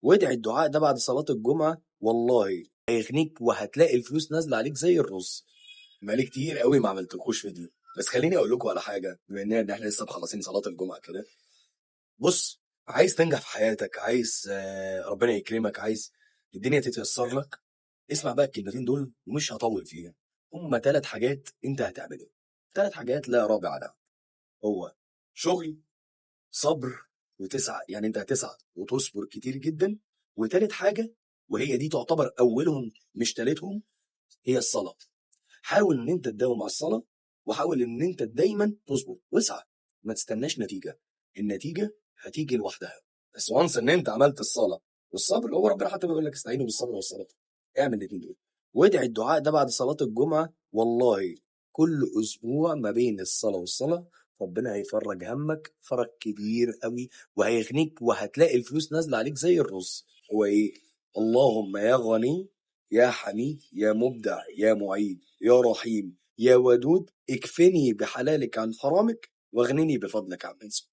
وادعي الدعاء ده بعد صلاة الجمعة، والله هيغنيك وهتلاقي الفلوس نازلة عليك زي الرز. بقالي كتير قوي ما عملتلكوش فيديو، بس خليني اقول لكم على حاجة بما ان احنا لسه مخلصين صلاة الجمعة كده. بص، عايز تنجح في حياتك، عايز ربنا يكرمك، عايز الدنيا تتيسر لك، اسمع بقى الكلمتين دول ومش هطول فيها. هما 3 حاجات انت هتعملهم، 3 حاجات لا رابع لها. هو شغل، صبر، وتسعى. يعني انت هتسعى وتصبر كتير جدا. وتالت حاجة، وهي دي تعتبر اولهم مش تالتهم، هي الصلاة. حاول ان انت تداوم على الصلاة، وحاول ان انت دايما تصبر واسعى. ما تستناش نتيجة، النتيجة هتيجي لوحدها. بس وانس ان انت عملت الصلاة والصبر، هو ربنا حتى بيقول لك استعينوا بالصبر والصلاة. اعمل الاتنين دول، وادعي الدعاء ده بعد صلاة الجمعة، والله كل اسبوع ما بين الصلاة والصلاة ربنا هيفرج همك فرج كبير قوي، وهيغنيك وهتلاقي الفلوس نازلة عليك زي الرز. هو ايه؟ اللهم يا غني يا حميد يا مبدع يا معيد يا رحيم يا ودود، اكفني بحلالك عن حرامك واغنني بفضلك عن سوء.